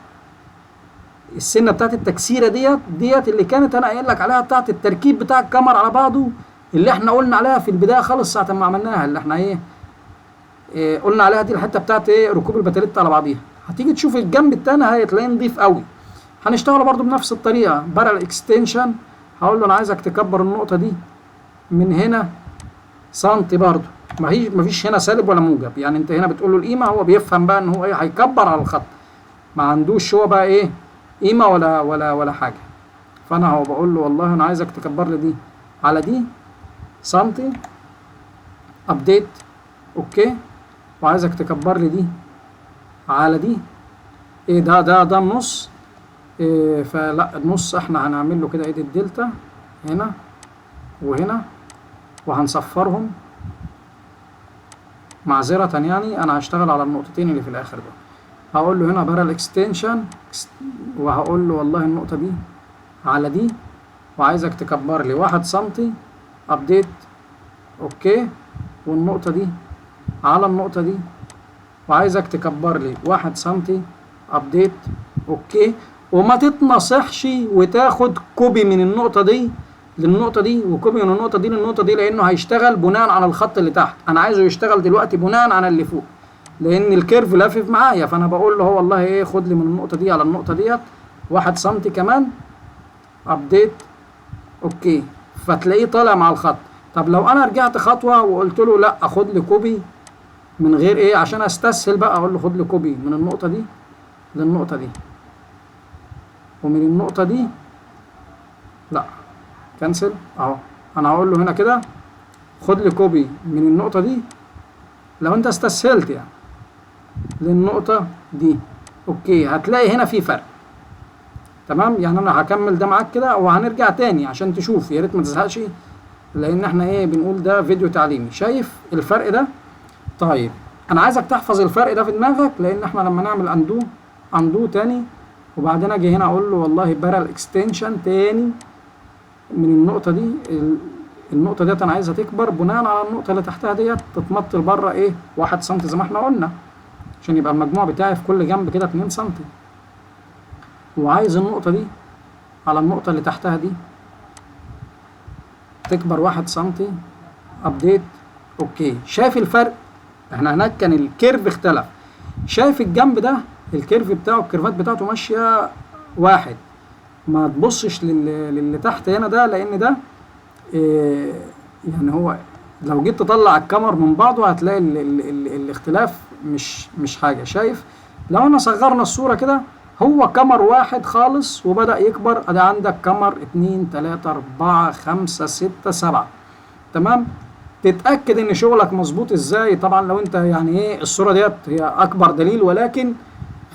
السنة بتاعت التكسيرة ديت اللي كانت انا قايل لك عليها بتاعت التركيب بتاع الكمر على بعضه، اللي احنا قلنا عليها في البداية خالص ساعة ما عملناها، اللي احنا قلنا عليها دي الحتة بتاعت ركوب البتلات على بعضيها. هتيجي تشوف الجنب التاني هتلاقيه نضيف قوي. هنشتغل برضو بنفس الطريقة، بارل اكستنشن، هقول له انا عايزك تكبر النقطة دي من هنا سنتي برضو، مفيش هنا سالب ولا موجب، يعني انت هنا بتقول له القيمة، هو بيفهم بقى ان هو هيكبر على الخط، ما عندوش هو بقى قيمة ولا حاجة. فانا هو بقول له والله انا عايزك تكبر لي دي على دي سنتي، ابديت اوكي. وعايزك تكبر لي دي على دي. ايه ده النص. إيه فلا النص احنا هنعمل له كده ايه الدلتا هنا وهنا وهنصفرهم. معذرة يعني انا هشتغل على النقطتين اللي في الاخر دول. هقول له هنا بارل اكستنشن وهقول له والله النقطة دي على دي وعايزك تكبر لي 1 سنتي ابديت اوكي، والنقطة دي على النقطة دي وعايزك تكبر لي 1 سنتي ابديت اوكي، وما تتنصحش وتاخد كوبي من النقطة دي للنقطة دي وكوبي من النقطة دي للنقطة دي، لأنه هيشتغل بناء على الخط اللي تحت. أنا عايزه يشتغل دلوقتي بناء على اللي فوق، لأن الكيرف لافف معايا. فأنا بقول له هو والله إيه خد لي من النقطة دي على النقطة ديت 1 سنتي كمان أبديت أوكي، فتلاقيه طالع مع الخط. طب لو أنا رجعت خطوة وقلت له لأ خد لي كوبي من غير إيه عشان أستسهل بقى، أقول له خد لي كوبي من النقطة دي للنقطة دي ومن النقطة دي لا كنسل اهو. انا هقول له هنا كده خد لي كوبي من النقطة دي لو انت استسهلت يعني للنقطة دي اوكي، هتلاقي هنا في فرق. تمام، يعني انا هكمل ده معاك كده وهنرجع تاني عشان تشوف، يا ريت ما تزهقش لان احنا ايه بنقول ده فيديو تعليمي. شايف الفرق ده؟ طيب انا عايزك تحفظ الفرق ده في دماغك، لان احنا لما نعمل اندو تاني وبعدين اجي هنا اقول له والله بارل اكستنشن تاني من النقطة دي، النقطة ديت انا عايزها تكبر بناء على النقطة اللي تحتها ديت تتمط لبره ايه 1 سم زي ما احنا قلنا، عشان يبقى المجموع بتاعي في كل جنب كده 2 سم. وعايز النقطة دي على النقطة اللي تحتها دي تكبر 1 سم ابديت اوكي. شايف الفرق؟ احنا هناك كان الكيرف اختلف. شايف الجنب ده الكيرف بتاعه الكيرفات بتاعته ماشية واحد، ما تبصش للي تحت هنا ده، لان ده إيه يعني هو لو جيت تطلع الكاميرا من بعضه هتلاقي الاختلاف مش حاجة. شايف لو انا صغرنا الصورة كده هو كامر واحد خالص وبدأ يكبر. ادي عندك كامر 2 3 4 5 6 7. تمام، تتأكد ان شغلك مظبوط ازاي. طبعا لو انت يعني ايه الصورة ديت هي اكبر دليل، ولكن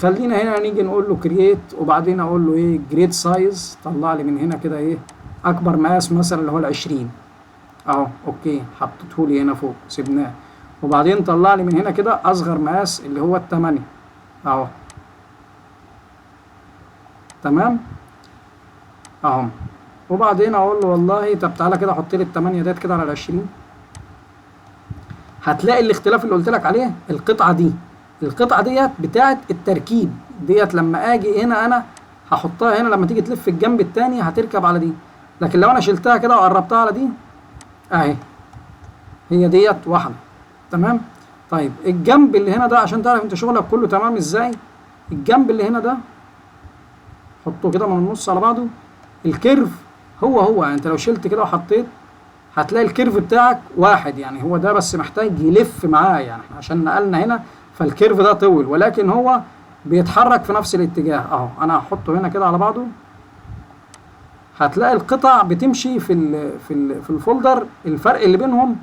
خلينا هنا نيجي نقول له كرييت وبعدين اقول له ايه جريد سايز، طلع لي من هنا كده ايه اكبر مقاس مثلا اللي هو ال20 اهو اوكي، حطيته لي هنا فوق سيبناه، وبعدين طلع لي من هنا كده اصغر مقاس اللي هو ال8 اهو. تمام اهو، وبعدين اقول له والله طب تعالى كده حط لي ال8 ديت كده على ال20. هتلاقي الاختلاف اللي قلت لك عليه القطعه ديت بتاعت التركيب ديت. لما اجي هنا انا هحطها هنا، لما تيجي تلف الجنب التاني هتركب على دي، لكن لو انا شلتها كده وقربتها على دي اهي هي ديت واحده. تمام، طيب الجنب اللي هنا ده عشان تعرف انت شغلك كله تمام ازاي، الجنب اللي هنا ده حطه كده من النص على بعضه. الكيرف هو يعني انت لو شلت كده وحطيت هتلاقي الكيرف بتاعك واحد، يعني هو ده بس محتاج يلف معاه، يعني عشان نقلنا هنا فالكيرف ده طول، ولكن هو بيتحرك في نفس الاتجاه اهو. انا هحطه هنا كده على بعضه، هتلاقي القطع بتمشي في الفولدر. الفرق اللي بينهم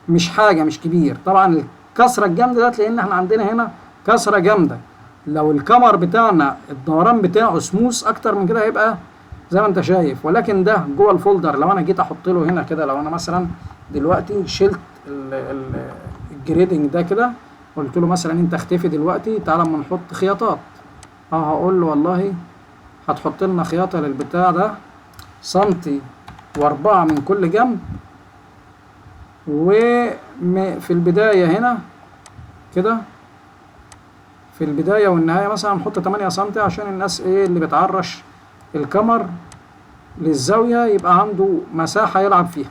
مش حاجه مش كبير. طبعا الكسره الجامده ده لان احنا عندنا هنا كسره جامده. لو الكمر بتاعنا الدوران بتاعه سموث اكتر من كده هيبقى زي ما انت شايف، ولكن ده جوه الفولدر. لو انا جيت احط له هنا كده، لو انا مثلا دلوقتي شلت الجريدنج ده كده قلت له مثلا انت اختفي دلوقتي تعالى اما نحط خياطات، هقول له والله هتحط لنا خياطه للبتاع ده سنتي و4 من كل جنب، وفي البدايه هنا كده في البدايه والنهايه مثلا نحط 8 سنتي عشان الناس ايه اللي بتعرش الكمر للزاويه يبقى عنده مساحه يلعب فيها.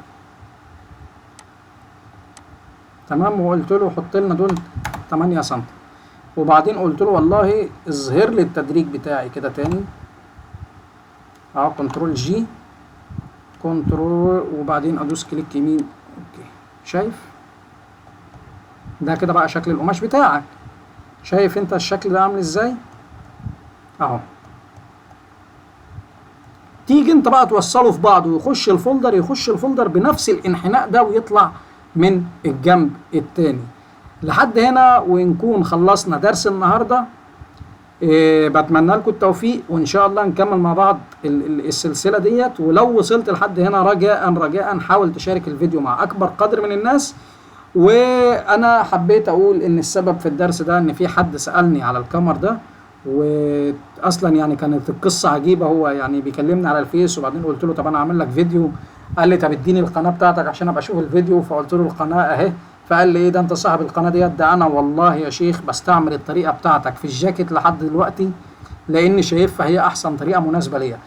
تمام، وقلت له حط لنا دول 8 سم، وبعدين قلت له والله اظهر لي التدريج بتاعي كده تاني اهو، كنترول جي كنترول وبعدين ادوس كليك يمين اوكي. شايف ده كده بقى شكل القماش بتاعك؟ شايف انت الشكل ده عامل ازاي اهو. تيجي انت بقى توصله في بعض ويخش الفولدر بنفس الانحناء ده ويطلع من الجنب التاني. لحد هنا ونكون خلصنا درس النهارده. بتمنى لكم التوفيق، وان شاء الله نكمل مع بعض السلسله ديت. ولو وصلت لحد هنا رجاء حاول تشارك الفيديو مع اكبر قدر من الناس. وانا حبيت اقول ان السبب في الدرس ده ان في حد سالني على الكامر ده، واصلا يعني كانت القصه عجيبه. هو يعني بيكلمني على الفيس، وبعدين قلت له طب انا اعمل لك فيديو. قال لي طب اديني القناه بتاعتك عشان ابقى اشوف الفيديو. فقلت له القناه اهي. فقال لي ايه ده انت صاحب القناه ديت؟ ده انا والله يا شيخ بستعمل الطريقه بتاعتك في الجاكيت لحد دلوقتي، لاني شايفها هي احسن طريقه مناسبه ليا.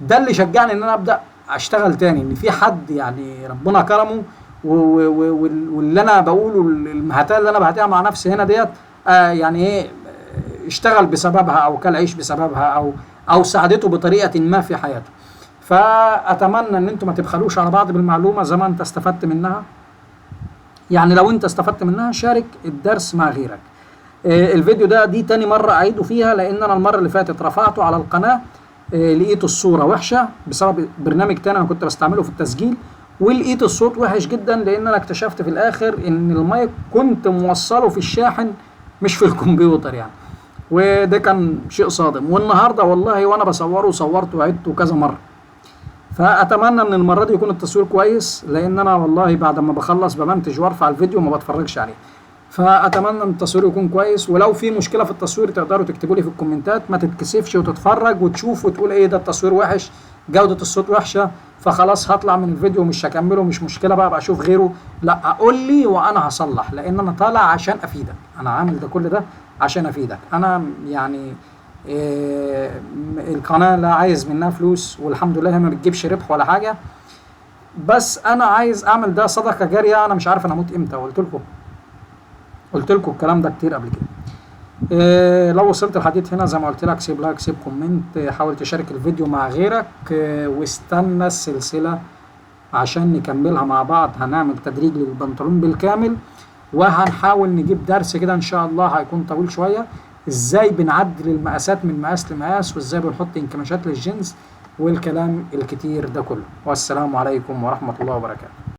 ده اللي شجعني ان انا ابدا اشتغل تاني، ان في حد يعني ربنا كرمه واللي انا بقوله المهاتات اللي انا بهاتها مع نفسي هنا ديت يعني ايه اشتغل بسببها او كل عيش بسببها او ساعدته بطريقه ما في حياته. فاتمنى ان انتم ما تبخلوش على بعض بالمعلومه زي ما انت استفدت منها. يعني لو انت استفدت منها شارك الدرس مع غيرك. الفيديو دي تاني مرة اعيده فيها، لان انا المرة اللي فاتت رفعته على القناة لقيت الصورة وحشة بسبب برنامج تاني انا كنت بستعمله في التسجيل، ولقيت الصوت وحش جدا لان انا اكتشفت في الاخر ان المايك كنت موصله في الشاحن مش في الكمبيوتر يعني. وده كان شيء صادم. والنهاردة والله وانا بصوره صورته وعدته كذا مرة. فاتمنى ان المره دي يكون التصوير كويس، لان انا والله بعد ما بخلص بمنتج وارفع الفيديو ما بتفرجش عليه. فاتمنى ان التصوير يكون كويس. ولو في مشكله في التصوير تقدروا تكتبوا لي في الكومنتات، ما تتكسفش وتتفرج وتشوف وتقول ايه ده التصوير وحش، جوده الصوت وحشه، فخلاص هطلع من الفيديو مش هكمله، مش مشكله بقى اشوف غيره. لا، قول لي وانا هصلح، لان انا طالع عشان افيدك. انا عامل ده كل ده عشان افيدك. انا يعني القناة لا عايز منها فلوس، والحمد لله ما بتجيبش ربح ولا حاجة، بس انا عايز اعمل ده صدقة جارية. انا مش عارف انا اموت امتى، قلت لكم الكلام ده كتير قبل كده. لو وصلت لحديت هنا زي ما قلت لك سيب لايك، سيب كومنت، حاول تشارك الفيديو مع غيرك، واستنى السلسلة عشان نكملها مع بعض. هنعمل تدريج للبنطلون بالكامل، وهنحاول نجيب درس كده ان شاء الله هيكون طويل شوية، ازاي بنعدل المقاسات من مقاس لمقاس، وازاي بنحط انكماشات للجنس، والكلام الكتير ده كله. والسلام عليكم ورحمة الله وبركاته.